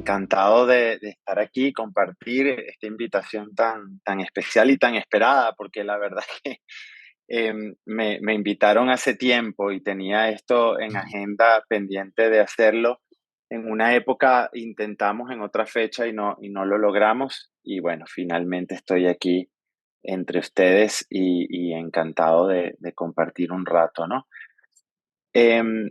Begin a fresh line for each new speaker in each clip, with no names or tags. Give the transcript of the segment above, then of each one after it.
encantado de estar aquí y compartir esta invitación tan especial y tan esperada, porque la verdad que me invitaron hace tiempo y tenía esto en agenda pendiente de hacerlo. En una época intentamos en otra fecha y no lo logramos. Y bueno, finalmente estoy aquí entre ustedes y encantado de compartir un rato, ¿no? Em,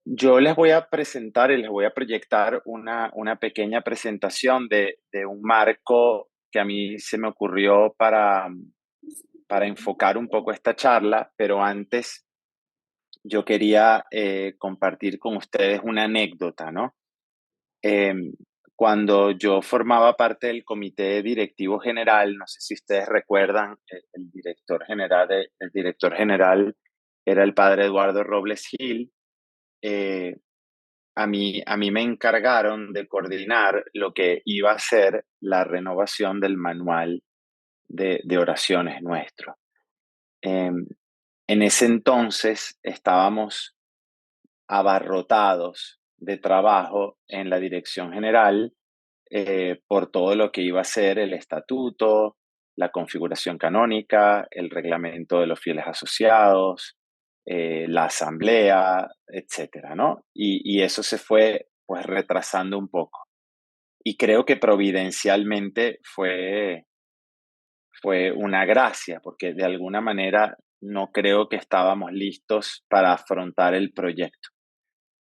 yo les voy a presentar y les voy a proyectar una pequeña presentación de un marco que a mí se me ocurrió para enfocar un poco esta charla, pero antes yo quería compartir con ustedes una anécdota, ¿no? Em, Cuando yo formaba parte del comité directivo general, no sé si ustedes recuerdan, el director general era el padre Eduardo Robles Gil. eh, a mí me encargaron de coordinar lo que iba a ser la renovación del manual de oraciones nuestro. Em, en ese entonces estábamos abarrotados de trabajo en la dirección general por todo lo que iba a ser el estatuto, la configuración canónica, el reglamento de los fieles asociados, la asamblea, etcétera, ¿no? Y eso se fue pues retrasando un poco. Y creo que providencialmente fue una gracia, porque de alguna manera no creo que estábamos listos para afrontar el proyecto.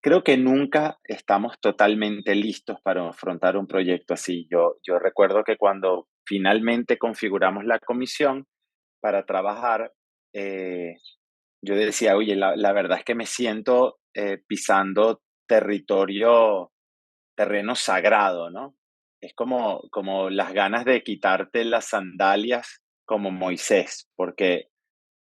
Creo que nunca estamos totalmente listos para afrontar un proyecto así. Yo recuerdo que cuando finalmente configuramos la comisión para trabajar, eh, yo decía, oye, la verdad es que me siento pisando terreno sagrado, ¿no? Es como las ganas de quitarte las sandalias como Moisés, porque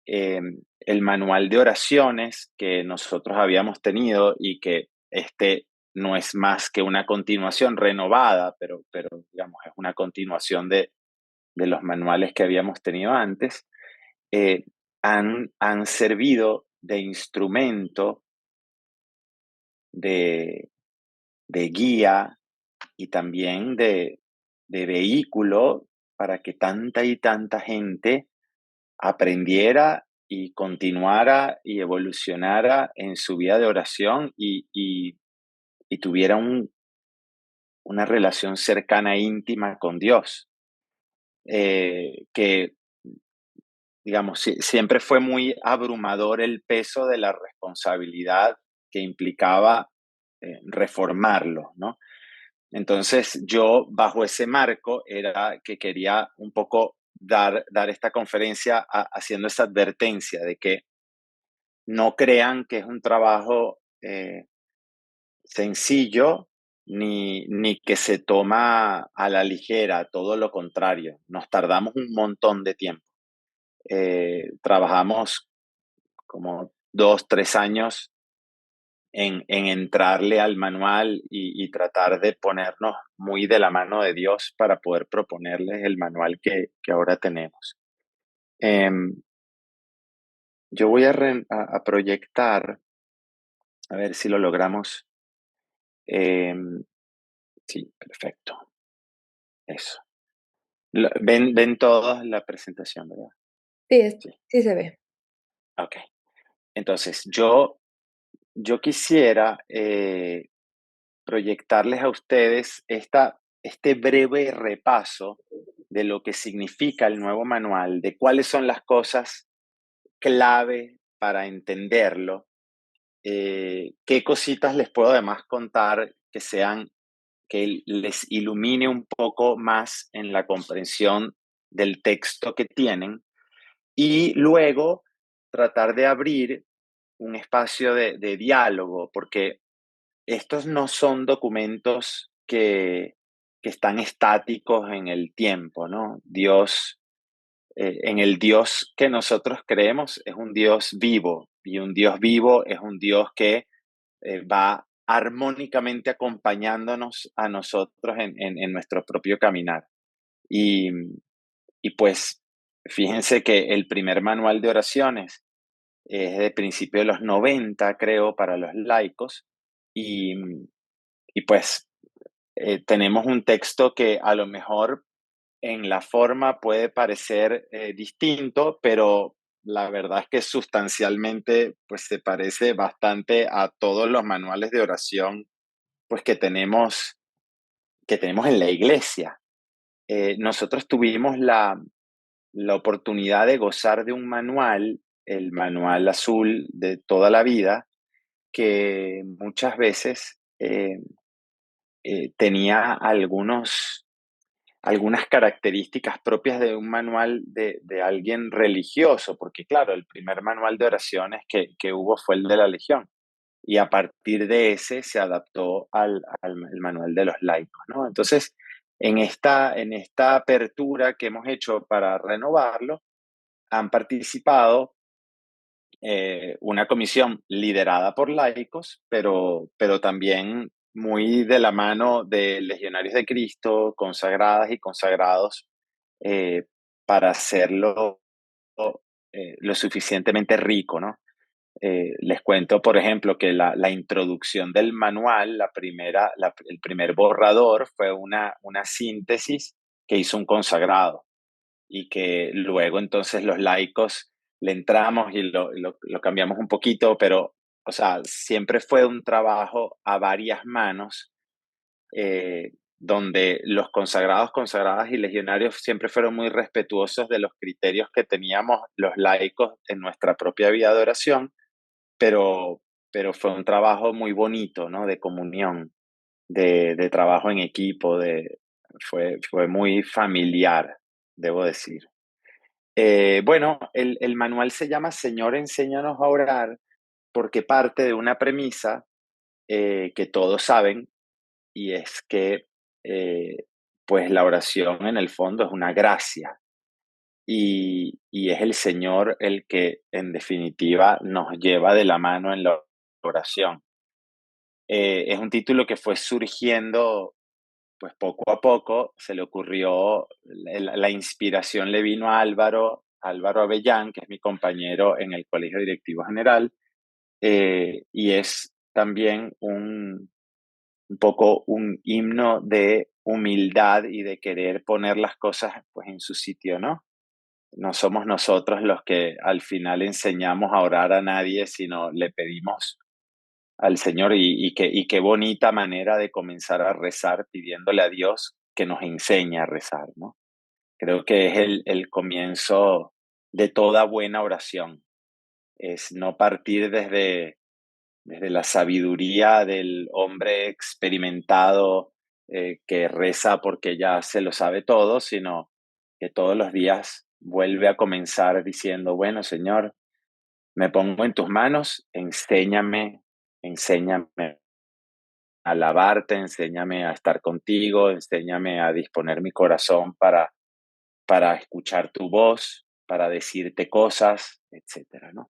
el manual de oraciones que nosotros habíamos tenido y que este no es más que una continuación renovada, pero digamos, es una continuación de los manuales que habíamos tenido antes, eh, han servido de instrumento, de, de guía y también de vehículo para que tanta y tanta gente aprendiera y continuara y evolucionara en su vida de oración y tuviera una relación cercana e íntima con Dios, que, digamos, siempre fue muy abrumador el peso de la responsabilidad que implicaba reformarlo, ¿no? Entonces yo bajo ese marco era que quería un poco dar esta conferencia haciendo esa advertencia de que no crean que es un trabajo sencillo ni que se toma a la ligera, todo lo contrario, nos tardamos un montón de tiempo. Trabajamos como 2, 3 años en entrarle al manual y tratar de ponernos muy de la mano de Dios para poder proponerles el manual que ahora tenemos. Em, yo voy a proyectar, a ver si lo logramos. em, sí, perfecto, eso. Ven todos la presentación, ¿verdad?
Sí,
Sí,
sí se ve.
ok. Entonces, yo quisiera proyectarles a ustedes este breve repaso de lo que significa el nuevo manual, de cuáles son las cosas clave para entenderlo, qué cositas les puedo además contar que les ilumine un poco más en la comprensión del texto que tienen y luego tratar de abrir un espacio de diálogo, porque estos no son documentos que están estáticos en el tiempo, ¿no? En el Dios que nosotros creemos es un Dios vivo y un Dios vivo es un Dios que va armónicamente acompañándonos a nosotros en nuestro propio caminar. Y, y pues fíjense que el primer manual de oraciones es de principio de los 90, creo, para los laicos. Y, y pues tenemos un texto que a lo mejor en la forma puede parecer distinto, pero la verdad es que sustancialmente pues se parece bastante a todos los manuales de oración pues que tenemos en la iglesia. Nosotros tuvimos la oportunidad de gozar de un manual, el manual azul de toda la vida, que muchas veces tenía algunas características propias de un manual de alguien religioso, porque claro, el primer manual de oraciones que hubo fue el de la Legión, y a partir de ese se adaptó al el manual de los laicos, ¿no? Entonces, en esta apertura que hemos hecho para renovarlo, han participado una comisión liderada por laicos, pero también muy de la mano de legionarios de Cristo, consagradas y consagrados, eh, para hacerlo lo suficientemente rico, ¿no? Les cuento, por ejemplo, que la introducción del manual, el primer borrador fue una síntesis que hizo un consagrado y que luego entonces los laicos le entramos y lo cambiamos un poquito, pero, o sea, siempre fue un trabajo a varias manos, donde los consagrados, consagradas y legionarios siempre fueron muy respetuosos de los criterios que teníamos los laicos en nuestra propia vida de oración, pero, pero fue un trabajo muy bonito, ¿no? De comunión, de trabajo en equipo, fue muy familiar, debo decir. Bueno, el manual se llama Señor, enséñanos a orar, porque parte de una premisa que todos saben, y es que pues la oración en el fondo es una gracia, y es el Señor el que en definitiva nos lleva de la mano en la oración. Es un título que fue surgiendo pues poco a poco, se le ocurrió, la inspiración le vino a Álvaro Avellán, que es mi compañero en el Colegio Directivo General, y es también un poco un himno de humildad y de querer poner las cosas pues en su sitio, ¿no? No somos nosotros los que al final enseñamos a orar a nadie, sino le pedimos al Señor y qué bonita manera de comenzar a rezar pidiéndole a Dios que nos enseñe a rezar, ¿no? Creo que es el comienzo de toda buena oración, es no partir desde la sabiduría del hombre experimentado que reza porque ya se lo sabe todo, sino que todos los días vuelve a comenzar diciendo, bueno, Señor, me pongo en tus manos, enséñame a alabarte, enséñame a estar contigo, enséñame a disponer mi corazón para escuchar tu voz, para decirte cosas, etcétera, ¿no?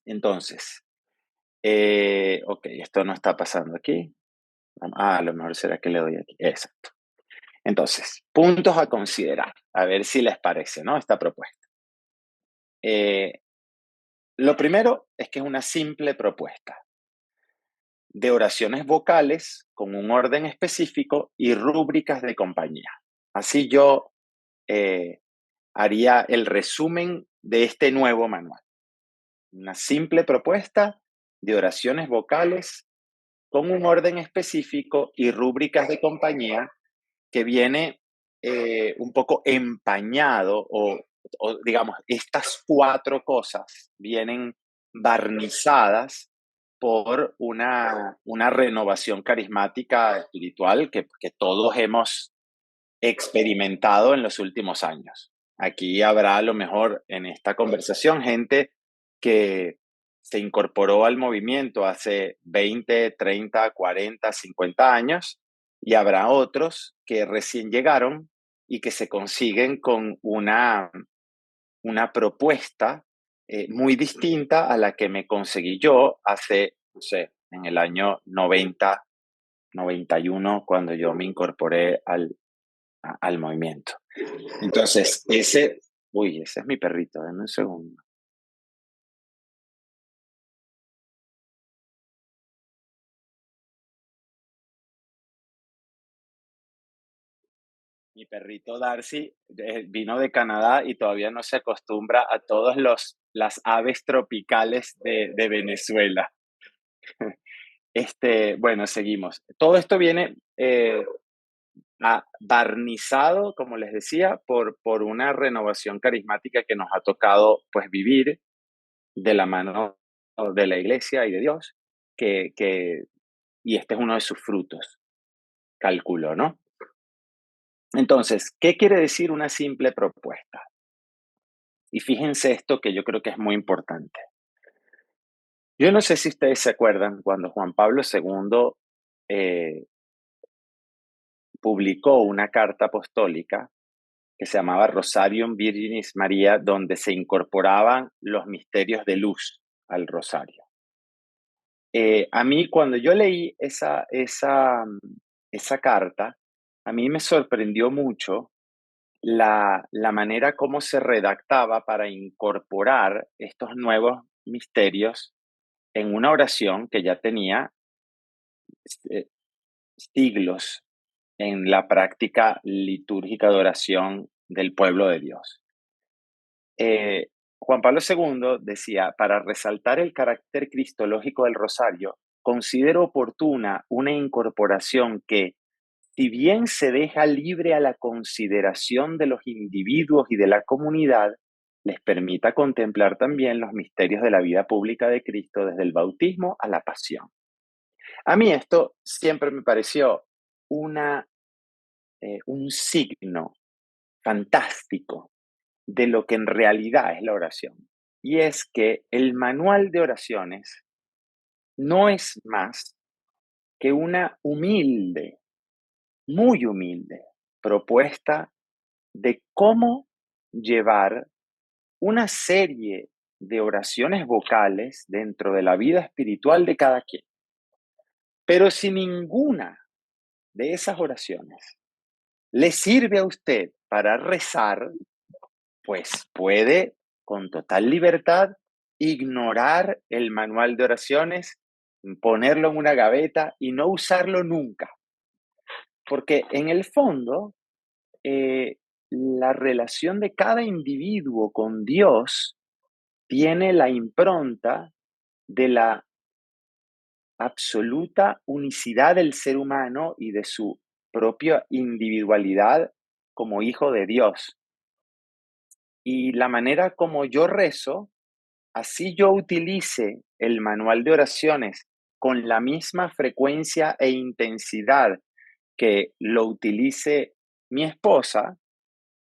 Entonces, ok, esto no está pasando aquí. A lo mejor será que le doy aquí. Exacto. Entonces, puntos a considerar, a ver si les parece, ¿no? Esta propuesta. Eh, lo primero es que es una simple propuesta de oraciones vocales con un orden específico y rúbricas de compañía. Así yo eh, haría el resumen de este nuevo manual. Una simple propuesta de oraciones vocales con un orden específico y rúbricas de compañía que viene un poco empañado o, digamos, estas cuatro cosas vienen barnizadas por una renovación carismática espiritual que todos hemos experimentado en los últimos años. Aquí habrá a lo mejor en esta conversación gente que se incorporó al movimiento hace 20, 30, 40, 50 años y habrá otros que recién llegaron y que se consiguen con una propuesta muy distinta a la que me conseguí yo hace, no sé, en el año 90, 91, cuando yo me incorporé al movimiento. Entonces, ese es mi perrito, denme un segundo. Mi perrito Darcy vino de Canadá y todavía no se acostumbra a todos las aves tropicales de Venezuela. Bueno, seguimos. Todo esto viene barnizado, como les decía, por una renovación carismática que nos ha tocado pues vivir de la mano de la iglesia y de Dios, que, y este es uno de sus frutos, calculo, ¿no? Entonces, ¿qué quiere decir una simple propuesta? Y fíjense esto que yo creo que es muy importante. Yo no sé si ustedes se acuerdan cuando Juan Pablo II eh, publicó una carta apostólica que se llamaba Rosarium Virginis Maria, donde se incorporaban los misterios de luz al rosario. A mí, cuando yo leí esa carta, a mí me sorprendió mucho la manera como se redactaba para incorporar estos nuevos misterios en una oración que ya tenía eh, siglos en la práctica litúrgica de oración del pueblo de Dios. Eh, Juan Pablo II decía, para resaltar el carácter cristológico del rosario, considero oportuna una incorporación que, si bien se deja libre a la consideración de los individuos y de la comunidad, les permita contemplar también los misterios de la vida pública de Cristo desde el bautismo a la pasión. A mí esto siempre me pareció un signo fantástico de lo que en realidad es la oración. Y es que el manual de oraciones no es más que una humilde, muy humilde propuesta de cómo llevar una serie de oraciones vocales dentro de la vida espiritual de cada quien. Pero si ninguna de esas oraciones le sirve a usted para rezar, pues puede con total libertad ignorar el manual de oraciones, ponerlo en una gaveta y no usarlo nunca. Porque en el fondo, eh, la relación de cada individuo con Dios tiene la impronta de la absoluta unicidad del ser humano y de su propia individualidad como hijo de Dios. Y la manera como yo rezo, así yo utilice el manual de oraciones con la misma frecuencia e intensidad que lo utilice mi esposa,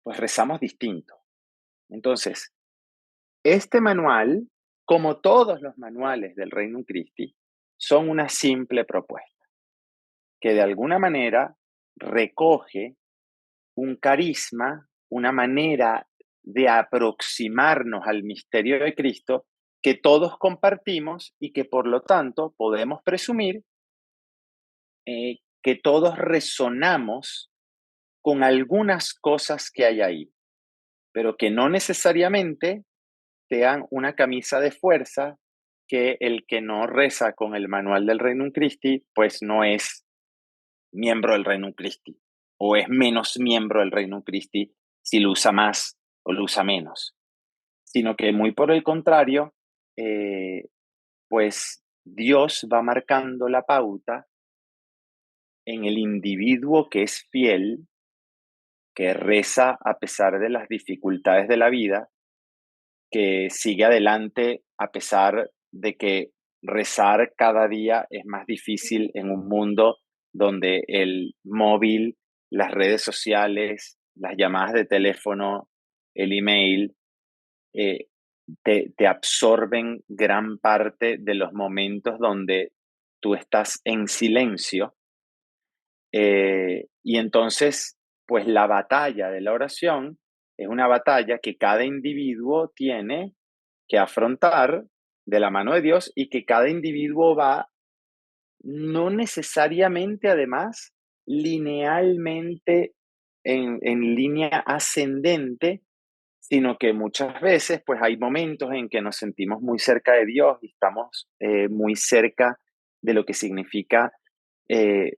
pues rezamos distinto. Entonces, este manual, como todos los manuales del Reino Christi, son una simple propuesta que de alguna manera recoge un carisma, una manera de aproximarnos al misterio de Cristo que todos compartimos y que por lo tanto podemos presumir que todos resonamos con algunas cosas que hay ahí, pero que no necesariamente sean una camisa de fuerza que el que no reza con el manual del Reino Christi, pues no es miembro del Reino Christi, o es menos miembro del Reino Christi si lo usa más o lo usa menos, sino que muy por el contrario, pues Dios va marcando la pauta en el individuo que es fiel, que reza a pesar de las dificultades de la vida, que sigue adelante a pesar de que rezar cada día es más difícil en un mundo donde el móvil, las redes sociales, las llamadas de teléfono, el email, eh, te absorben gran parte de los momentos donde tú estás en silencio. Y entonces, pues la batalla de la oración es una batalla que cada individuo tiene que afrontar de la mano de Dios y que cada individuo va no necesariamente, además, linealmente en línea ascendente, sino que muchas veces pues hay momentos en que nos sentimos muy cerca de Dios y estamos muy cerca de lo que significa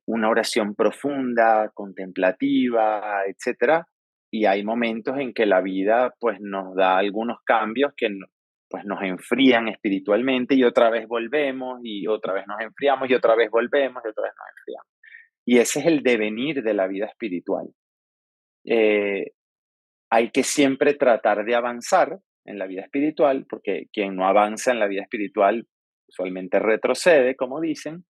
una oración profunda, contemplativa, etcétera. Y hay momentos en que la vida, pues, nos da algunos cambios que pues, nos enfrían espiritualmente y otra vez volvemos y otra vez nos enfriamos y otra vez volvemos y otra vez nos enfriamos. Y ese es el devenir de la vida espiritual. Eh, Hay que siempre tratar de avanzar en la vida espiritual, porque quien no avanza en la vida espiritual usualmente retrocede, como dicen,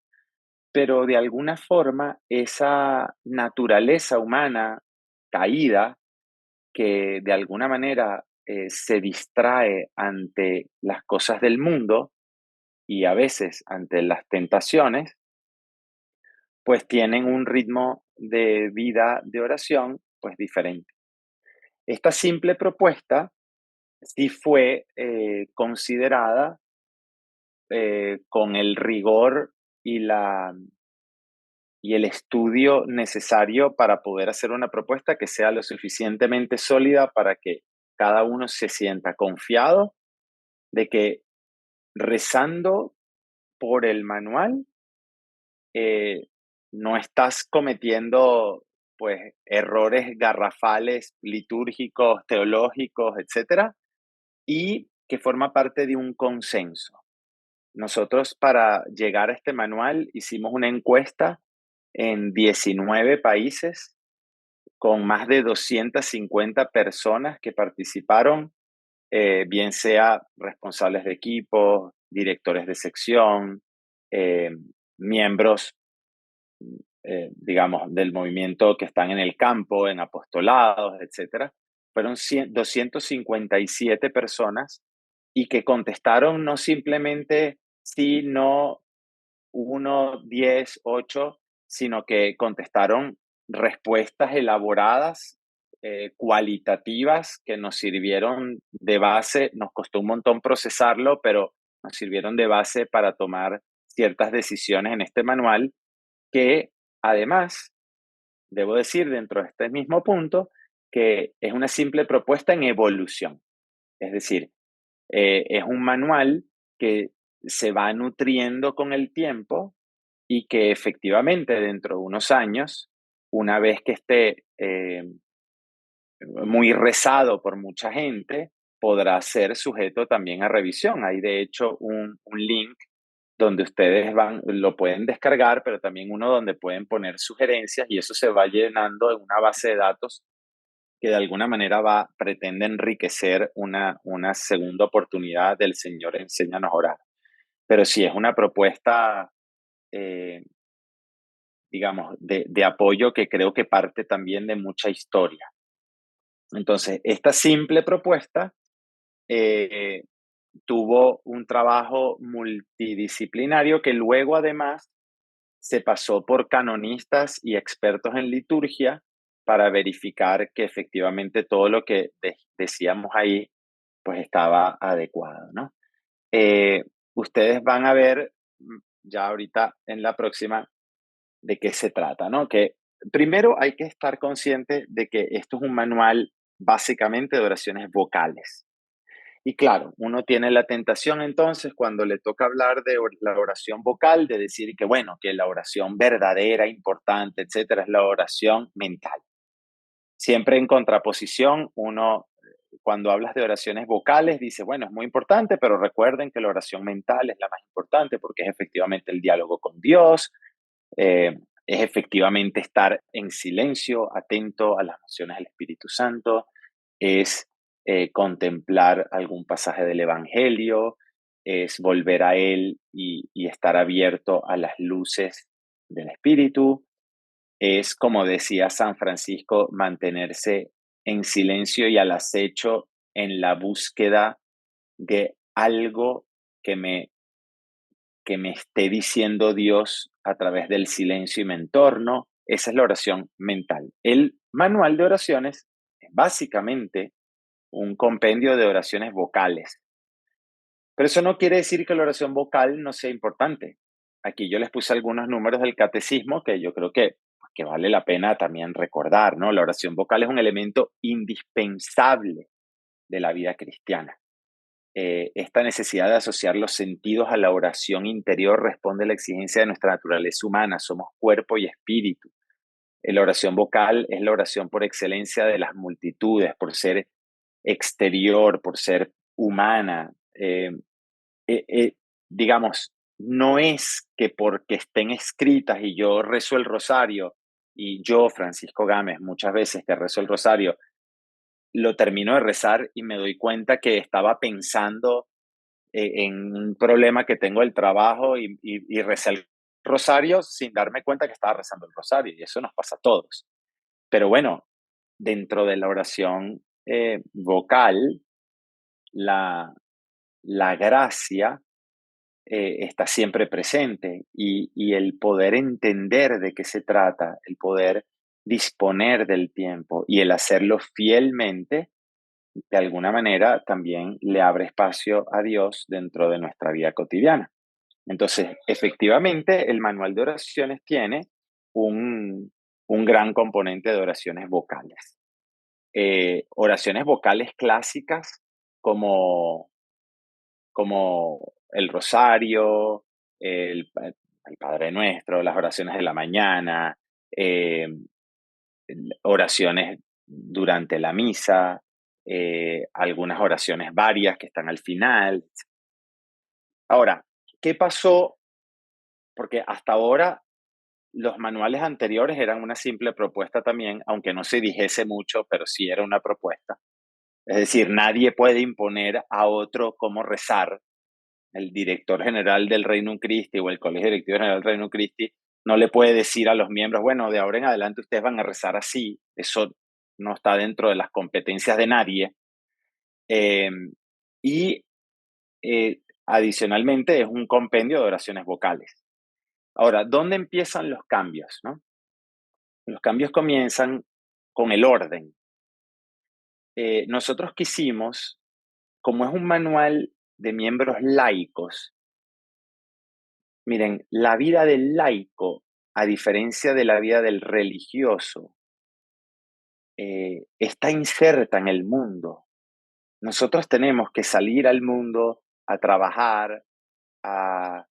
pero de alguna forma esa naturaleza humana caída que de alguna manera se distrae ante las cosas del mundo y a veces ante las tentaciones, pues tienen un ritmo de vida de oración pues diferente. Esta simple propuesta sí fue considerada con el rigor y y el estudio necesario para poder hacer una propuesta que sea lo suficientemente sólida para que cada uno se sienta confiado de que rezando por el manual eh, no estás cometiendo pues errores garrafales, litúrgicos, teológicos, etcétera, y que forma parte de un consenso. Nosotros para llegar a este manual hicimos una encuesta en 19 países con más de 250 personas que participaron, bien sea responsables de equipos, directores de sección, eh, miembros, digamos, del movimiento que están en el campo, en apostolados, etcétera. Fueron 257 personas y que contestaron no simplemente sí, no, 1, 10, 8, sino que contestaron respuestas elaboradas, cualitativas, que nos sirvieron de base. Nos costó un montón procesarlo, pero nos sirvieron de base para tomar ciertas decisiones en este manual, que además, debo decir dentro de este mismo punto, que es una simple propuesta en evolución. Es decir, es un manual que se va nutriendo con el tiempo y que efectivamente dentro de unos años, una vez que esté muy rezado por mucha gente, podrá ser sujeto también a revisión. Hay de hecho un link donde ustedes lo pueden descargar, pero también uno donde pueden poner sugerencias y eso se va llenando en una base de datos que de alguna manera pretende enriquecer una segunda oportunidad del Señor enséñanos a orar. Pero sí es una propuesta, eh, digamos, de apoyo que creo que parte también de mucha historia. Entonces, esta simple propuesta eh, tuvo un trabajo multidisciplinario que luego además se pasó por canonistas y expertos en liturgia para verificar que efectivamente todo lo que decíamos ahí pues estaba adecuado, ¿no? Eh, Ustedes van a ver ya ahorita en la próxima de qué se trata, ¿no? Que primero hay que estar consciente de que esto es un manual básicamente de oraciones vocales. Y claro, uno tiene la tentación entonces cuando le toca hablar de la oración vocal, de decir que bueno, que la oración verdadera, importante, etcétera, es la oración mental. Siempre en contraposición, uno cuando hablas de oraciones vocales dice, bueno, es muy importante, pero recuerden que la oración mental es la más importante porque es efectivamente el diálogo con Dios, es efectivamente estar en silencio, atento a las mociones del Espíritu Santo, es contemplar algún pasaje del Evangelio, es volver a él y estar abierto a las luces del Espíritu, es, como decía San Francisco, mantenerse en silencio y al acecho en la búsqueda de algo que me esté diciendo Dios a través del silencio y mi entorno. Esa es la oración mental. El manual de oraciones es básicamente un compendio de oraciones vocales. Pero eso no quiere decir que la oración vocal no sea importante. Aquí yo les puse algunos números del catecismo que yo creo que vale la pena también recordar, ¿no? La oración vocal es un elemento indispensable de la vida cristiana. esta necesidad de asociar los sentidos a la oración interior responde a la exigencia de nuestra naturaleza humana. Somos cuerpo y espíritu. La oración vocal es la oración por excelencia de las multitudes, por ser exterior, por ser humana. Eh, eh, digamos, no es que porque estén escritas y yo rezo el rosario y yo, Francisco Gámez, muchas veces que rezo el rosario, lo termino de rezar y me doy cuenta que estaba pensando en un problema que tengo del trabajo y recé el rosario sin darme cuenta que estaba rezando el rosario, y eso nos pasa a todos. Pero bueno, dentro de la oración vocal, la, la gracia está siempre presente y el poder entender de qué se trata, el poder disponer del tiempo y el hacerlo fielmente, de alguna manera también le abre espacio a Dios dentro de nuestra vida cotidiana. Entonces, efectivamente, el manual de oraciones tiene un, un gran componente de oraciones vocales. Oraciones vocales clásicas como, como el rosario, el Padre Nuestro, las oraciones de la mañana, eh, oraciones durante la misa, algunas oraciones varias que están al final. Ahora, ¿qué pasó? Porque hasta ahora los manuales anteriores eran una simple propuesta también, aunque no se dijese mucho, pero sí era una propuesta. Es decir, nadie puede imponer a otro cómo rezar. El director general del Reino Christi o el Colegio Directivo General del Reino Christi no le puede decir a los miembros, bueno, de ahora en adelante ustedes van a rezar así. Eso no está dentro de las competencias de nadie. Eh, y adicionalmente es un compendio de oraciones vocales. Ahora, ¿dónde empiezan los cambios? ¿No? Los cambios comienzan con el orden. Nosotros quisimos, como es un manual de miembros laicos, miren, la vida del laico, a diferencia de la vida del religioso, está inserta en el mundo. Nosotros tenemos que salir al mundo a trabajar, a,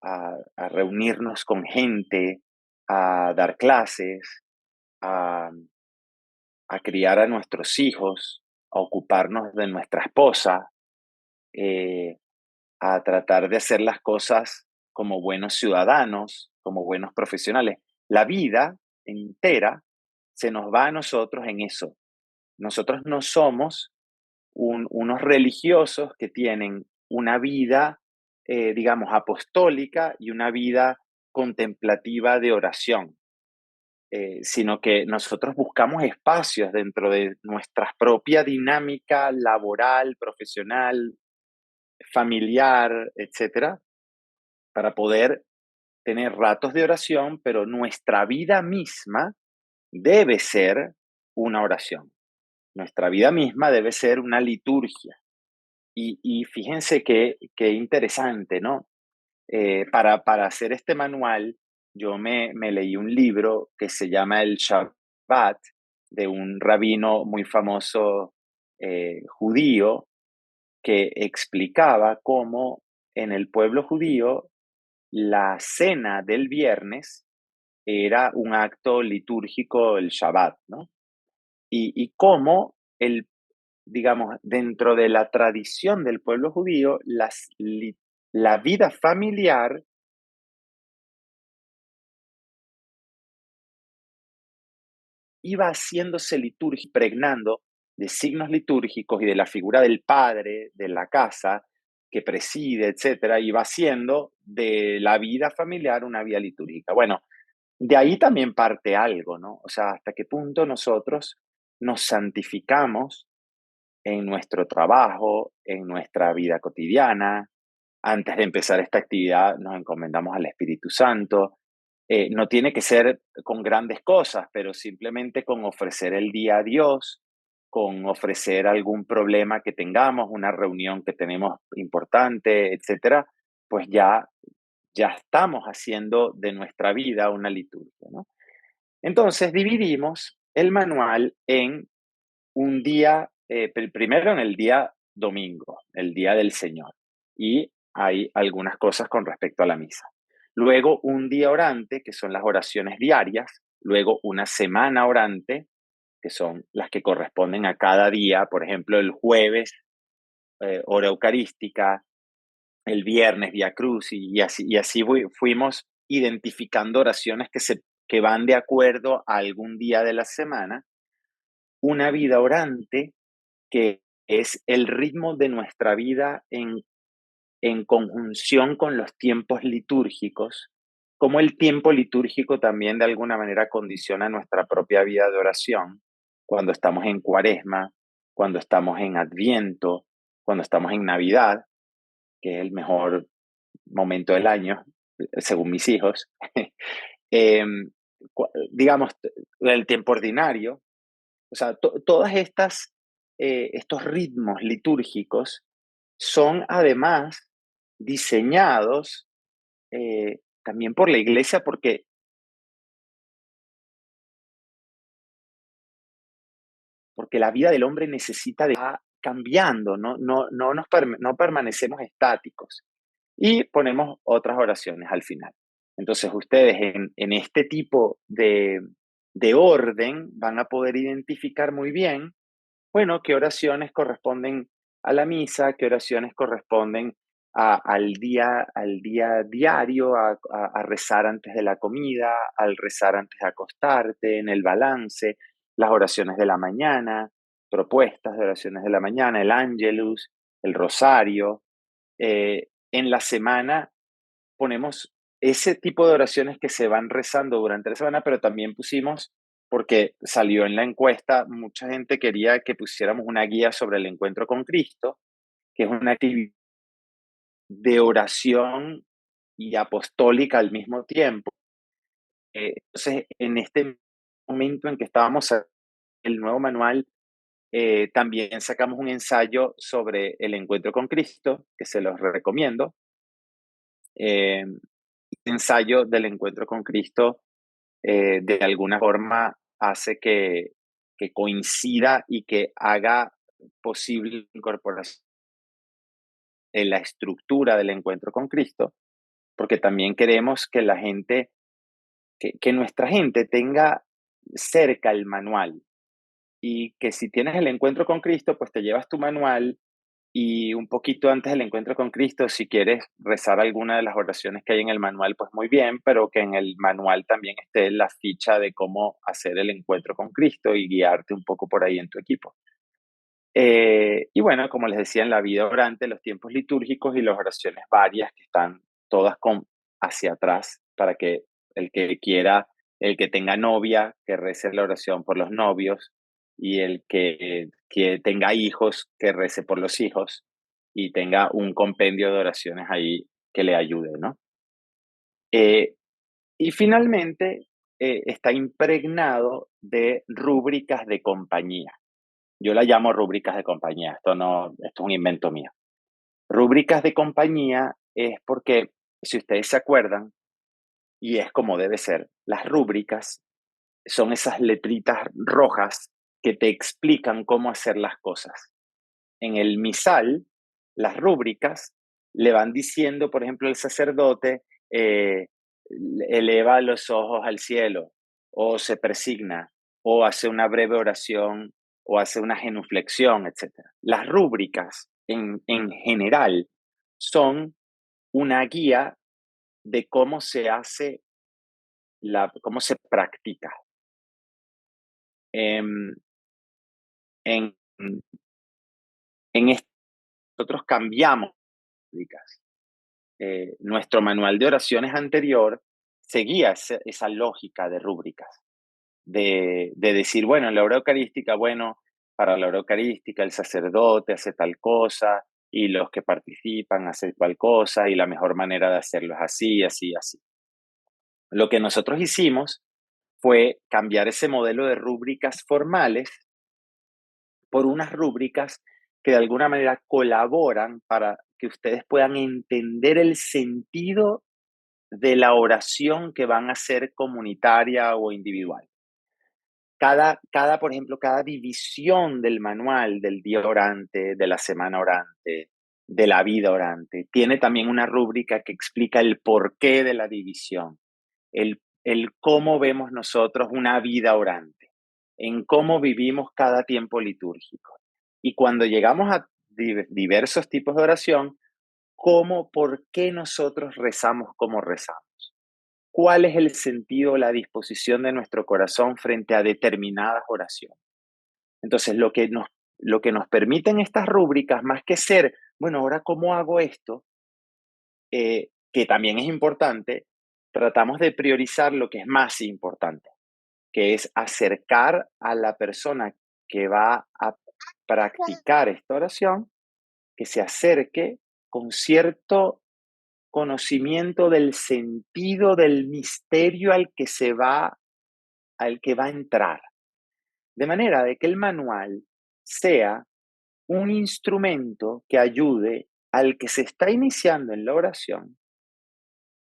a reunirnos con gente, a dar clases, a, a criar a nuestros hijos, a ocuparnos de nuestra esposa, eh, a tratar de hacer las cosas como buenos ciudadanos, como buenos profesionales. La vida entera se nos va a nosotros en eso. Nosotros no somos unos religiosos que tienen una vida, digamos, apostólica y una vida contemplativa de oración, sino que nosotros buscamos espacios dentro de nuestra propia dinámica laboral, profesional, familiar, etcétera, para poder tener ratos de oración, pero nuestra vida misma debe ser una oración. Nuestra vida misma debe ser una liturgia. Y fíjense qué interesante, ¿no? Para hacer este manual, yo me leí un libro que se llama El Shabbat, de un rabino muy famoso judío, que explicaba cómo en el pueblo judío la cena del viernes era un acto litúrgico, el Shabbat, ¿no? Y cómo digamos, dentro de la tradición del pueblo judío, la vida familiar iba haciéndose litúrgica, pregnando de signos litúrgicos y de la figura del padre de la casa que preside, etcétera, iba haciendo de la vida familiar una vida litúrgica. Bueno, de ahí también parte algo, ¿no? O sea, hasta qué punto nosotros nos santificamos en nuestro trabajo, en nuestra vida cotidiana. Antes de empezar esta actividad nos encomendamos al Espíritu Santo. No tiene que ser con grandes cosas, pero simplemente con ofrecer el día a Dios, con ofrecer algún problema que tengamos, una reunión que tenemos importante, etcétera, pues ya estamos haciendo de nuestra vida una liturgia, ¿no? Entonces dividimos el manual en un día, primero en el día domingo, el día del Señor, y hay algunas cosas con respecto a la misa. Luego un día orante, que son las oraciones diarias, luego una semana orante, que son las que corresponden a cada día, por ejemplo, el jueves, hora eucarística, el viernes, Vía Cruz, y así fuimos identificando oraciones que van de acuerdo a algún día de la semana, una vida orante que es el ritmo de nuestra vida en conjunción con los tiempos litúrgicos, como el tiempo litúrgico también de alguna manera condiciona nuestra propia vida de oración, cuando estamos en Cuaresma, cuando estamos en Adviento, cuando estamos en Navidad, que es el mejor momento del año, según mis hijos. Em, digamos, el tiempo ordinario, o sea, todas estas, estos ritmos litúrgicos son además diseñados también por la iglesia, porque la vida del hombre necesita de va cambiando, no permanecemos estáticos. Y ponemos otras oraciones al final. Entonces, ustedes en este tipo de orden van a poder identificar muy bien, bueno, qué oraciones corresponden a la misa, qué oraciones corresponden al día diario, a rezar antes de la comida, al rezar antes de acostarte, en el balance, las oraciones de la mañana, propuestas de oraciones de la mañana, el ángelus, el rosario. En la semana ponemos ese tipo de oraciones que se van rezando durante la semana, pero también pusimos, porque salió en la encuesta, mucha gente quería que pusiéramos una guía sobre el encuentro con Cristo, que es una actividad de oración y apostólica al mismo tiempo. Entonces, en este momento en que estábamos sacando el nuevo manual, también sacamos un ensayo sobre el encuentro con Cristo, que se los recomiendo. Eh, Ensayo del encuentro con Cristo de alguna forma hace que coincida y que haga posible la incorporación en la estructura del encuentro con Cristo, porque también queremos que la gente, que nuestra gente tenga cerca el manual y que si tienes el encuentro con Cristo, pues te llevas tu manual y un poquito antes del encuentro con Cristo, si quieres rezar alguna de las oraciones que hay en el manual, pues muy bien, pero que en el manual también esté la ficha de cómo hacer el encuentro con Cristo y guiarte un poco por ahí en tu equipo. Y bueno, como les decía, en la vida orante, los tiempos litúrgicos y las oraciones varias que están todas hacia atrás para que el que quiera, el que tenga novia, que rece la oración por los novios y el que tenga hijos, que rece por los hijos y tenga un compendio de oraciones ahí que le ayude, ¿no? Eh, y finalmente, está impregnado de rúbricas de compañía. Yo la llamo rúbricas de compañía, esto es un invento mío. Rúbricas de compañía es porque, si ustedes se acuerdan, y es como debe ser, las rúbricas son esas letritas rojas que te explican cómo hacer las cosas. En el misal, las rúbricas le van diciendo, por ejemplo, el sacerdote eh, eleva los ojos al cielo, o se presigna, o hace una breve oración, o hace una genuflexión, etcétera. Las rúbricas, en general, son una guía de cómo se hace, cómo se practica. Em, en, en esto nosotros cambiamos rúbricas. Nuestro manual de oraciones anterior seguía esa lógica de rúbricas, de decir, bueno, en la hora eucarística, bueno, para la hora eucarística el sacerdote hace tal cosa y los que participan hacen cual cosa y la mejor manera de hacerlo es así, así, así. Lo que nosotros hicimos fue cambiar ese modelo de rúbricas formales por unas rúbricas que de alguna manera colaboran para que ustedes puedan entender el sentido de la oración que van a hacer comunitaria o individual. por ejemplo, cada división del manual del día orante, de la semana orante, de la vida orante, tiene también una rúbrica que explica el porqué de la división, el cómo vemos nosotros una vida orante, en cómo vivimos cada tiempo litúrgico. Y cuando llegamos a diversos tipos de oración, por qué nosotros rezamos como rezamos. ¿Cuál es el sentido, la disposición de nuestro corazón frente a determinadas oraciones? Entonces, lo que nos permiten estas rúbricas, más que ser, bueno, ahora cómo hago esto, que también es importante, tratamos de priorizar lo que es más importante, que es acercar a la persona que va a practicar esta oración, que se acerque con cierto conocimiento del sentido del misterio al que va a entrar. De manera de que el manual sea un instrumento que ayude al que se está iniciando en la oración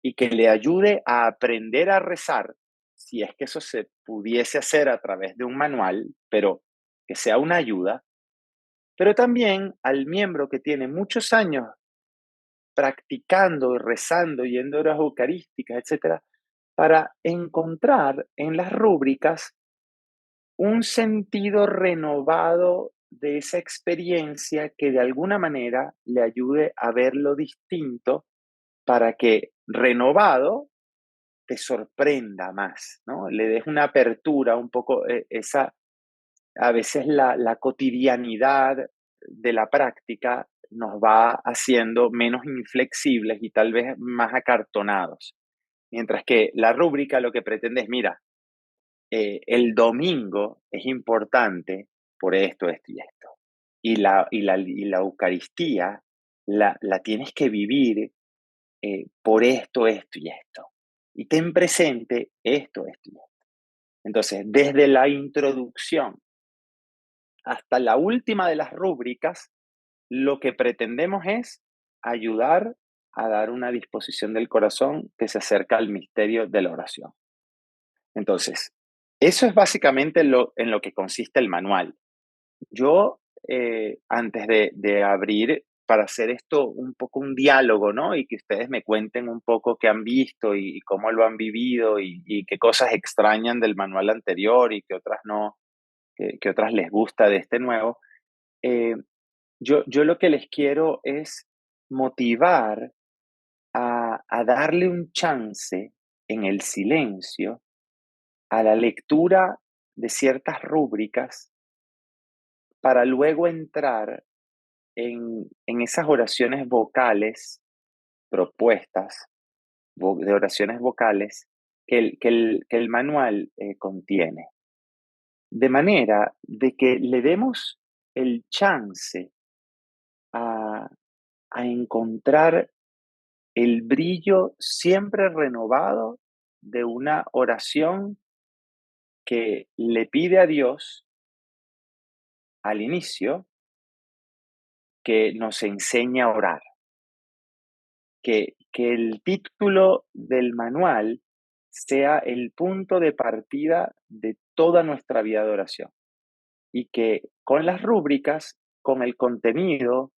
y que le ayude a aprender a rezar, si es que eso se pudiese hacer a través de un manual, pero que sea una ayuda, pero también al miembro que tiene muchos años practicando y rezando, yendo a horas eucarísticas, etcétera, para encontrar en las rúbricas un sentido renovado de esa experiencia que de alguna manera le ayude a ver lo distinto para que renovado te sorprenda más, ¿no? Le des una apertura un poco, a veces la cotidianidad de la práctica nos va haciendo menos inflexibles y tal vez más acartonados. Mientras que la rúbrica lo que pretende es, mira, el domingo es importante por esto, esto y esto. Y la Eucaristía la tienes que vivir por esto, esto y esto. Y ten presente esto, esto y esto. Entonces, desde la introducción hasta la última de las rúbricas, lo que pretendemos es ayudar a dar una disposición del corazón que se acerca al misterio de la oración. Entonces, eso es básicamente en lo que consiste el manual. Yo, antes de abrir para hacer esto un poco un diálogo, ¿no? Y que ustedes me cuenten un poco qué han visto y cómo lo han vivido y qué cosas extrañan del manual anterior y qué otras no, que otras les gusta de este nuevo. eh, yo lo que les quiero es motivar a darle un chance en el silencio a la lectura de ciertas rúbricas para luego entrar en esas oraciones vocales propuestas, de oraciones vocales que el manual contiene. De manera de que le demos el chance a, a encontrar el brillo siempre renovado de una oración que le pide a Dios al inicio que nos enseñe a orar, que el título del manual sea el punto de partida de toda nuestra vida de oración y que con las rúbricas, con el contenido,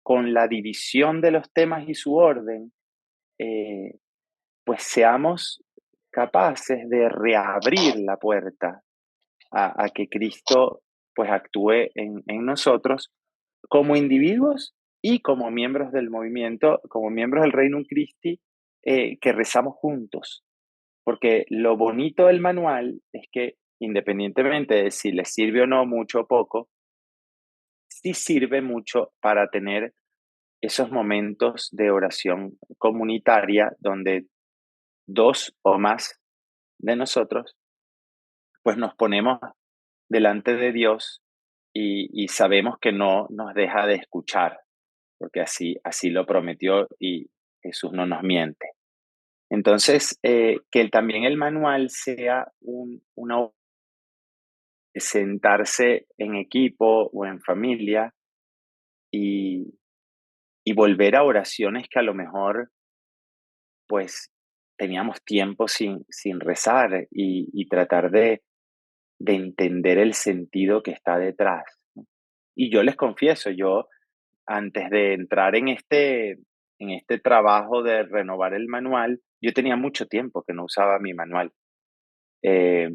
con la división de los temas y su orden, eh, pues seamos capaces de reabrir la puerta a que Cristo pues actúe en nosotros como individuos y como miembros del movimiento, como miembros del Reino Christi, que rezamos juntos. Porque lo bonito del manual es que independientemente de si les sirve o no mucho o poco, sí sirve mucho para tener esos momentos de oración comunitaria donde dos o más de nosotros pues nos ponemos delante de Dios y sabemos que no nos deja de escuchar, porque así lo prometió y Jesús no nos miente. Entonces, también el manual sea una sentarse en equipo o en familia y, y volver a oraciones que a lo mejor pues teníamos tiempo sin rezar y tratar de entender el sentido que está detrás, ¿no? Y yo les confieso, yo antes de entrar en este trabajo de renovar el manual, yo tenía mucho tiempo que no usaba mi manual. Eh,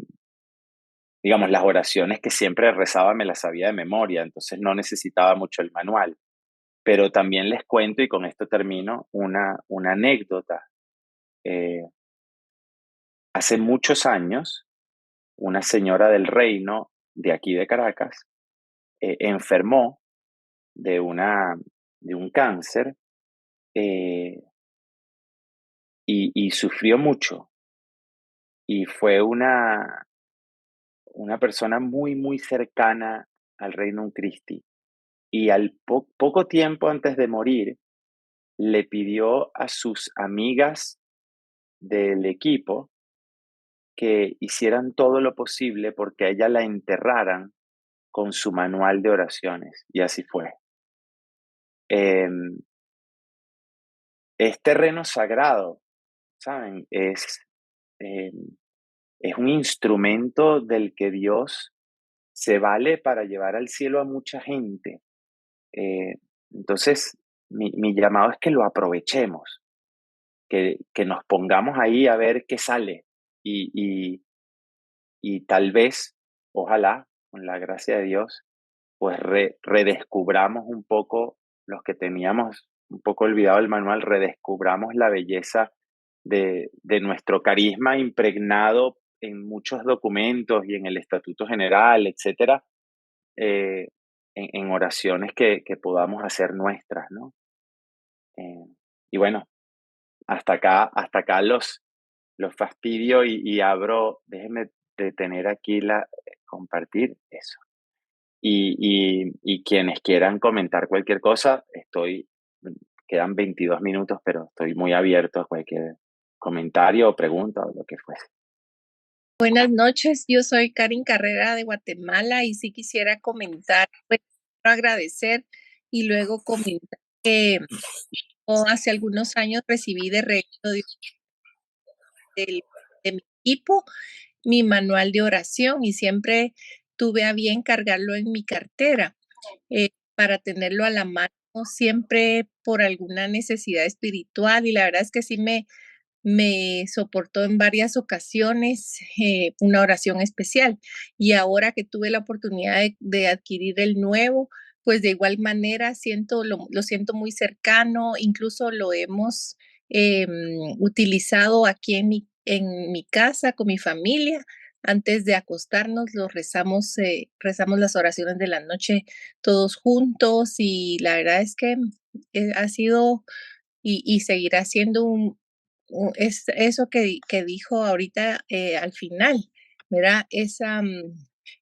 digamos, las oraciones que siempre rezaba me las sabía de memoria, entonces no necesitaba mucho el manual. Pero también les cuento, y con esto termino, una anécdota. Eh, hace muchos años, una señora del reino de aquí de Caracas enfermó de, de un cáncer, eh, y sufrió mucho. Y fue una persona muy, muy cercana al Reino Christi. Y al poco tiempo antes de morir, le pidió a sus amigas del equipo que hicieran todo lo posible porque a ella la enterraran con su manual de oraciones. Y así fue. Em, es terreno sagrado, ¿saben? Em, es un instrumento del que Dios se vale para llevar al cielo a mucha gente. Eh, entonces, mi llamado es que lo aprovechemos, que nos pongamos ahí a ver qué sale y, y, y tal vez, ojalá, con la gracia de Dios, pues redescubramos un poco los que teníamos un poco olvidado el manual, redescubramos la belleza de nuestro carisma impregnado en muchos documentos y en el Estatuto General, etcétera, eh, en oraciones que podamos hacer nuestras, ¿no? Eh, y bueno, hasta acá los fastidio y abro, déjenme detener aquí compartir eso. Y quienes quieran comentar cualquier cosa, quedan 22 minutos, pero estoy muy abierto a cualquier comentario o pregunta o lo que fuese.
Buenas noches, yo soy Karin Carrera de Guatemala y sí quisiera comentar, pues, quiero agradecer y luego comentar que hace algunos años recibí de regalo de mi equipo mi manual de oración y siempre tuve a bien cargarlo en mi cartera para tenerlo a la mano siempre por alguna necesidad espiritual y la verdad es que sí me soportó en varias ocasiones una oración especial. Y ahora que tuve la oportunidad de adquirir el nuevo, pues de igual manera lo siento muy cercano, incluso lo hemos utilizado aquí en mi casa con mi familia. Antes de acostarnos, rezamos las oraciones de la noche todos juntos y la verdad es que ha sido y seguirá siendo es eso que dijo ahorita al final, ¿verdad?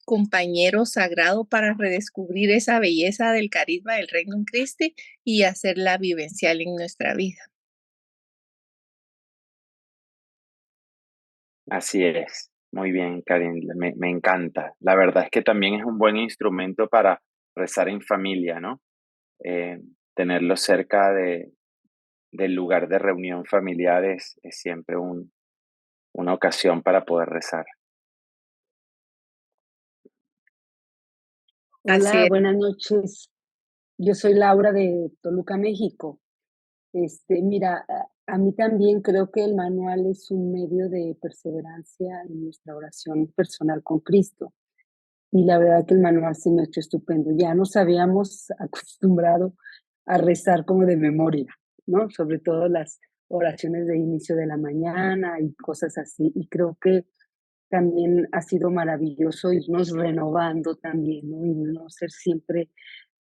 Compañero sagrado para redescubrir esa belleza del carisma del Reino en Christi y hacerla vivencial en nuestra vida.
Así es. Muy bien, Karin, me encanta. La verdad es que también es un buen instrumento para rezar en familia, ¿no? Eh, tenerlo cerca del lugar de reunión familiar es siempre una ocasión para poder rezar.
Así
Hola,
es.
buenas noches. Yo soy Laura de Toluca, México. Mira, a mí también creo que el manual es un medio de perseverancia en nuestra oración personal con Cristo. Y la verdad que el manual se me ha hecho estupendo. Ya nos habíamos acostumbrado a rezar como de memoria, ¿no? Sobre todo las oraciones de inicio de la mañana y cosas así. Y creo que también ha sido maravilloso irnos renovando también, ¿no? Y no ser siempre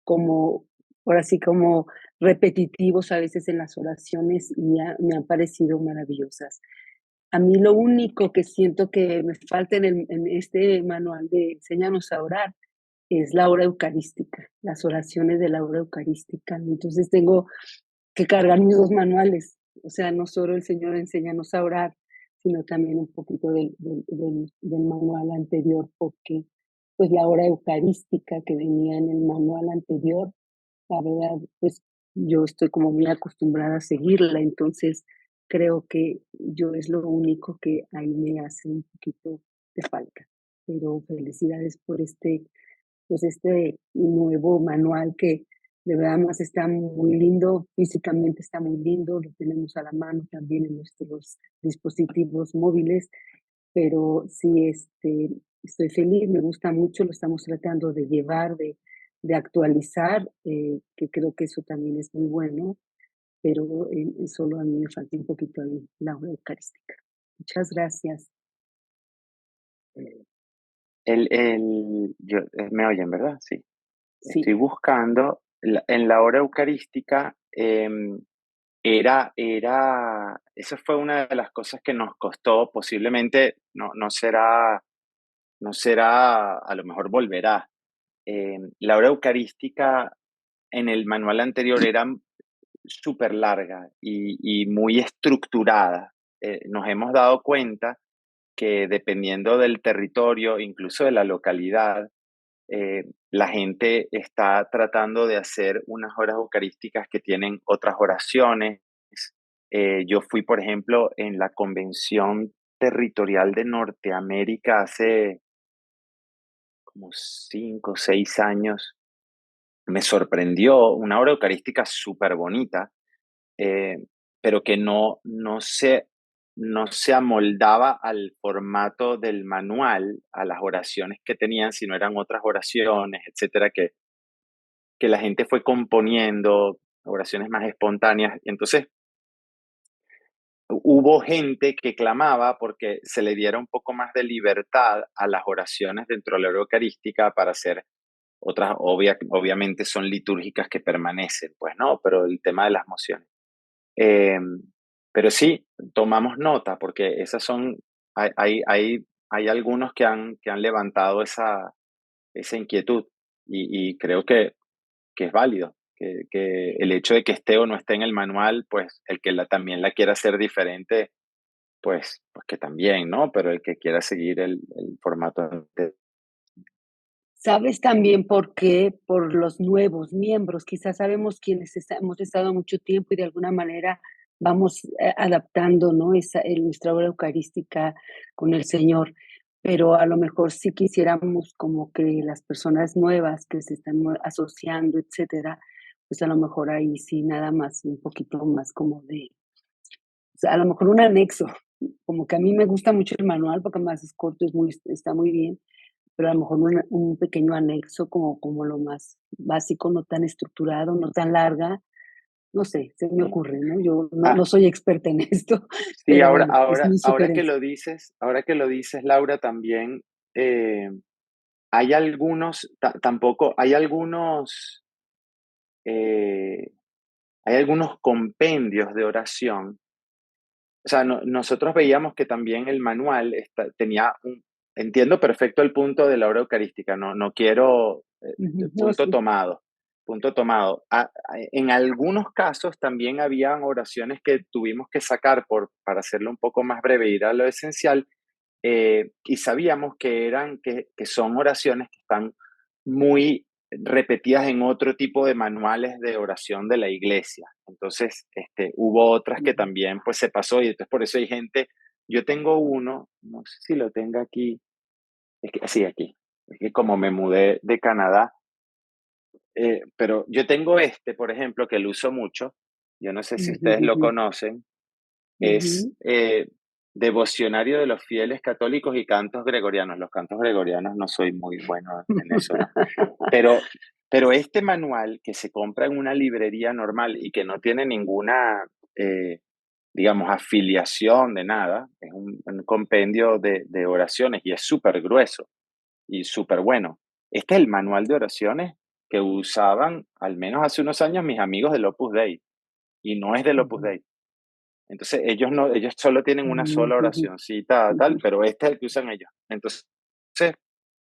como, ahora sí, como repetitivos a veces en las oraciones y me han parecido maravillosas. A mí lo único que siento que me falta en este manual de Enséñanos a orar es la hora eucarística, las oraciones de la hora eucarística. Entonces tengo que cargar mis dos manuales, o sea, no solo el Señor Enséñanos a orar, sino también un poquito del manual anterior, porque pues la hora eucarística que venía en el manual anterior, la verdad, pues yo estoy como muy acostumbrada a seguirla, entonces creo que yo es lo único que ahí me hace un poquito de falta. pero felicidades por pues este nuevo manual que de verdad más está muy lindo, físicamente está muy lindo, lo tenemos a la mano también en nuestros dispositivos móviles, pero sí, estoy feliz, me gusta mucho, lo estamos tratando de llevar, de actualizar, que creo que eso también es muy bueno, pero solo a mí me falta un poquito ahí la hora eucarística. Muchas gracias.
Me oyen, ¿verdad? Sí.
Sí,
Estoy buscando, en la hora eucarística, esa fue una de las cosas que nos costó, posiblemente no será, a lo mejor volverá. La hora eucarística en el manual anterior era súper larga y muy estructurada. Nos hemos dado cuenta que dependiendo del territorio, incluso de la localidad, la gente está tratando de hacer unas horas eucarísticas que tienen otras oraciones. Yo fui, por ejemplo, en la Convención Territorial de Norteamérica hace como 5 o 6 años. Me sorprendió una hora eucarística súper bonita, eh, pero que no se amoldaba al formato del manual, a las oraciones que tenían, sino eran otras oraciones, etcétera, que la gente fue componiendo, oraciones más espontáneas. Y entonces hubo gente que clamaba porque se le diera un poco más de libertad a las oraciones dentro de la hora eucarística para hacer otras, obviamente son litúrgicas que permanecen, pues no, pero el tema de las mociones. Eh, pero sí, tomamos nota porque esas son, hay algunos que han levantado esa inquietud y creo que es válido, que el hecho de que esté o no esté en el manual, pues el que también la quiera hacer diferente, pues que también, ¿no? Pero el que quiera seguir el formato.
¿sabes también por qué? Por los nuevos miembros. Quizás sabemos quienes hemos estado mucho tiempo y de alguna manera vamos adaptando, ¿no? Nuestra hora eucarística con el Señor. Pero a lo mejor sí quisiéramos como que las personas nuevas que se están asociando, etcétera, pues a lo mejor ahí sí nada más, un poquito más como o sea, a lo mejor un anexo, como que a mí me gusta mucho el manual porque más es corto, está muy bien, pero a lo mejor un pequeño anexo como lo más básico, no tan estructurado, no tan larga, no sé, se me
Sí.
ocurre, ¿no? Yo no
Ah,
soy experta en esto,
sí,
pero
ahora,
bueno, es
ahora,
mi sugerencia.
ahora que lo dices, Laura, también hay algunos, tampoco, eh, hay algunos compendios de oración. O sea, nosotros veíamos que también el manual tenía entiendo perfecto el punto de la hora eucarística, no quiero,
Ujú. No,
punto
sí.
tomado, punto tomado. En algunos casos también habían oraciones que tuvimos que sacar para hacerlo un poco más breve y ir a lo esencial, y sabíamos que son oraciones que están muy repetidas en otro tipo de manuales de oración de la iglesia. Entonces, hubo otras que
Ujú.
también pues se pasó y entonces por eso hay gente, yo tengo uno, no sé si lo tengo aquí, es que sí, aquí, es que como me mudé de Canadá, pero yo tengo por ejemplo, que lo uso mucho, yo no sé si
Ujú,
ustedes lo
ujú,
conocen, es
ujú.
Devocionario de los Fieles Católicos y Cantos Gregorianos. Los cantos gregorianos no soy muy bueno en eso, ¿no? Pero, pero este manual que se compra en una librería normal y que no tiene ninguna, eh, digamos, afiliación de nada, es un compendio de oraciones y es súper grueso y súper bueno. Este es el manual de oraciones que usaban, al menos hace unos años, mis amigos del Opus Dei, y no es del Opus
Ujú,
Dei. Entonces, ellos solo tienen una sola
ujú,
oracioncita,
ujú.
tal, pero este es el que usan ellos. Entonces,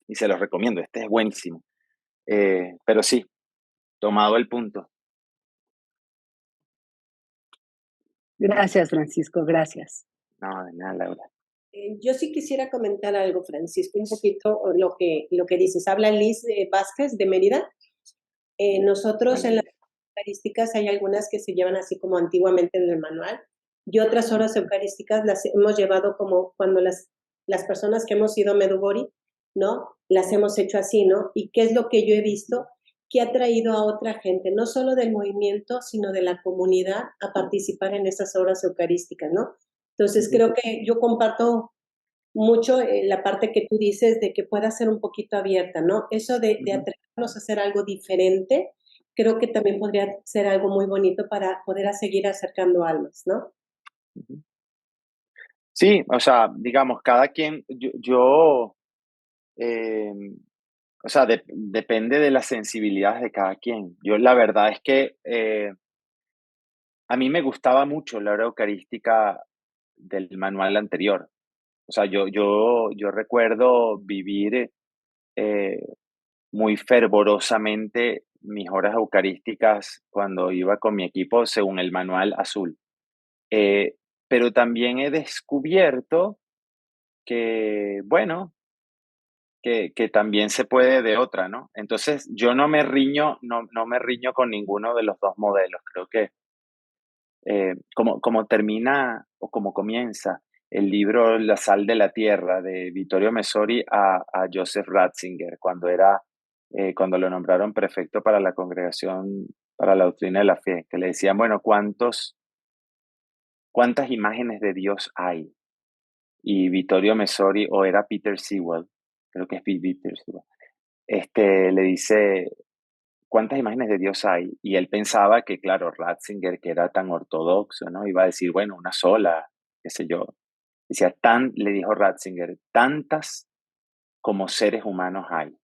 y se los recomiendo, este es buenísimo. Pero sí, tomado el punto.
Gracias, Francisco, gracias.
No, de nada, Laura.
Yo sí quisiera comentar algo, Francisco, un poquito lo que dices. Habla Liz Vázquez de Mérida. Nosotros en las eucarísticas hay algunas que se llevan así como antiguamente en el manual y otras horas eucarísticas las hemos llevado como cuando las personas que hemos ido a Medugori ¿no? Las hemos hecho así, ¿no? ¿Y qué es lo que yo he visto? Que ha traído a otra gente, no solo del movimiento, sino de la comunidad a participar en estas obras eucarísticas, ¿no? Entonces creo que yo comparto mucho la parte que tú dices de que pueda ser un poquito abierta, ¿no? Eso de atrevernos a hacer algo diferente, creo que también podría ser algo muy bonito para poder seguir acercando almas, ¿no?
Sí, o sea, digamos, cada quien, eh, o sea, depende de las sensibilidades de cada quien. Yo la verdad es que a mí me gustaba mucho la hora eucarística del manual anterior. O sea, yo recuerdo vivir eh, muy fervorosamente mis horas eucarísticas cuando iba con mi equipo según el manual azul. Eh, pero también he descubierto que, bueno, que también se puede de otra, ¿no? Entonces, yo no me riño con ninguno de los dos modelos. Creo que como termina o como comienza el libro La sal de la tierra de Vittorio Messori a Joseph Ratzinger, cuando lo nombraron prefecto para la Congregación para la Doctrina de la Fe, que le decían, bueno, ¿cuántas imágenes de Dios hay? Y Vittorio Messori, o era Peter Sewell, creo que es Peter Sewell, le dice, ¿cuántas imágenes de Dios hay? Y él pensaba que, claro, Ratzinger, que era tan ortodoxo, ¿no? Iba a decir, bueno, una sola, qué sé yo. Decía, le dijo Ratzinger, tantas como seres humanos hay.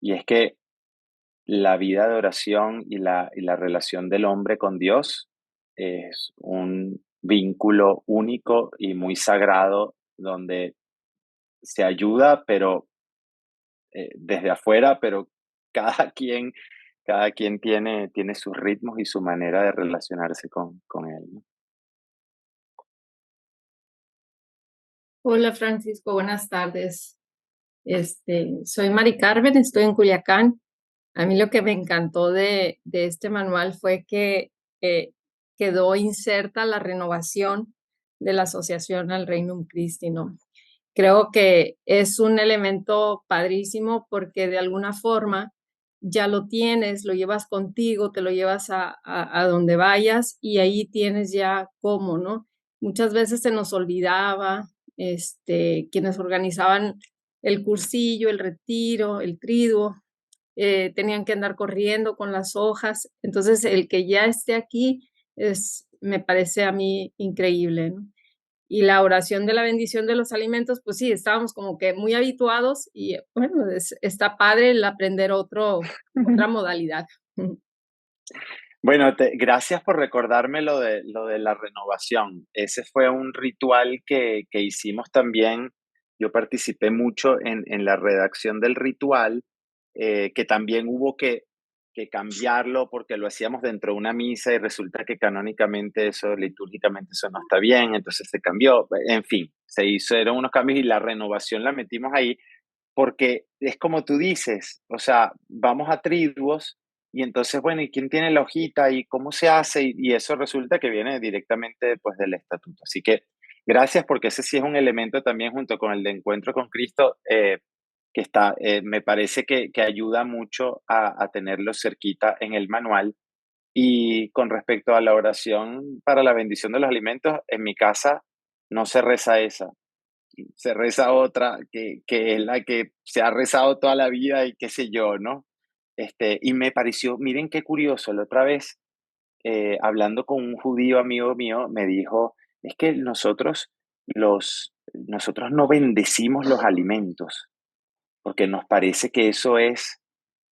Y es que la vida de oración y la relación del hombre con Dios es un vínculo único y muy sagrado donde se ayuda, pero desde afuera, pero cada quien, cada quien tiene sus ritmos y su manera de relacionarse con él, ¿no?
Hola Francisco, buenas tardes. Soy Mari Carmen, estoy en Culiacán. A mí lo que me encantó de este manual fue que eh, quedó inserta la renovación de la asociación al Regnum Christi, ¿no? Creo que es un elemento padrísimo porque de alguna forma ya lo tienes, lo llevas contigo, te lo llevas a donde vayas y ahí tienes ya cómo, ¿no? Muchas veces se nos olvidaba, quienes organizaban el cursillo, el retiro, el triduo, tenían que andar corriendo con las hojas. Entonces, el que ya esté aquí me parece a mí increíble, ¿no? Y la oración de la bendición de los alimentos, pues sí, estábamos como que muy habituados y bueno, está padre el aprender otra modalidad.
Bueno, gracias por recordarme lo de la renovación. Ese fue un ritual que hicimos también. Yo participé mucho en la redacción del ritual, que también hubo que cambiarlo porque lo hacíamos dentro de una misa y resulta que canónicamente eso, litúrgicamente eso no está bien, entonces se cambió. En fin, se hicieron unos cambios y la renovación la metimos ahí porque es como tú dices, o sea, vamos a triduos y entonces, bueno, ¿y quién tiene la hojita y cómo se hace? Y eso resulta que viene directamente pues, del estatuto. Así que gracias porque ese sí es un elemento también junto con el de encuentro con Cristo que está, me parece que ayuda mucho a tenerlo cerquita en el manual. Y con respecto a la oración para la bendición de los alimentos, en mi casa no se reza esa, se reza otra que es la que se ha rezado toda la vida y qué sé yo, ¿no? Y me pareció, miren qué curioso, la otra vez, hablando con un judío amigo mío, me dijo, es que nosotros no bendecimos los alimentos, porque nos parece que eso es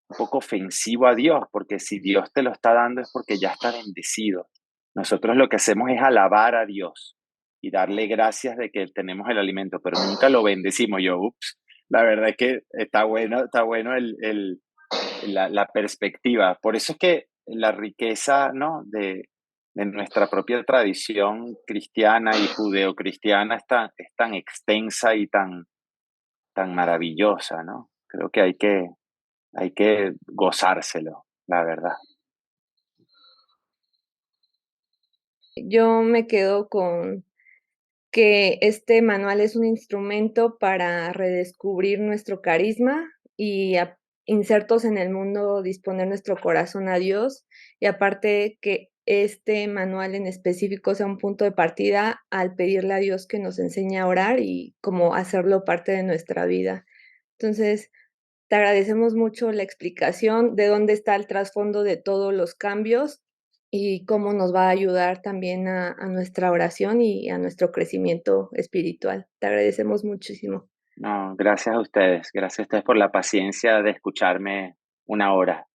un poco ofensivo a Dios, porque si Dios te lo está dando es porque ya está bendecido. Nosotros lo que hacemos es alabar a Dios y darle gracias de que tenemos el alimento, pero nunca lo bendecimos. Yo, ups, la verdad es que está bueno la perspectiva. Por eso es que la riqueza, ¿no? de nuestra propia tradición cristiana y judeocristiana es tan extensa y tan maravillosa, ¿no? Creo que hay que gozárselo, la verdad.
Yo me quedo con que este manual es un instrumento para redescubrir nuestro carisma y insertos en el mundo disponer nuestro corazón a Dios, y aparte que este manual en específico sea un punto de partida al pedirle a Dios que nos enseñe a orar y como hacerlo parte de nuestra vida. Entonces, te agradecemos mucho la explicación de dónde está el trasfondo de todos los cambios y cómo nos va a ayudar también a nuestra oración y a nuestro crecimiento espiritual. Te agradecemos muchísimo.
No, gracias a ustedes por la paciencia de escucharme una hora.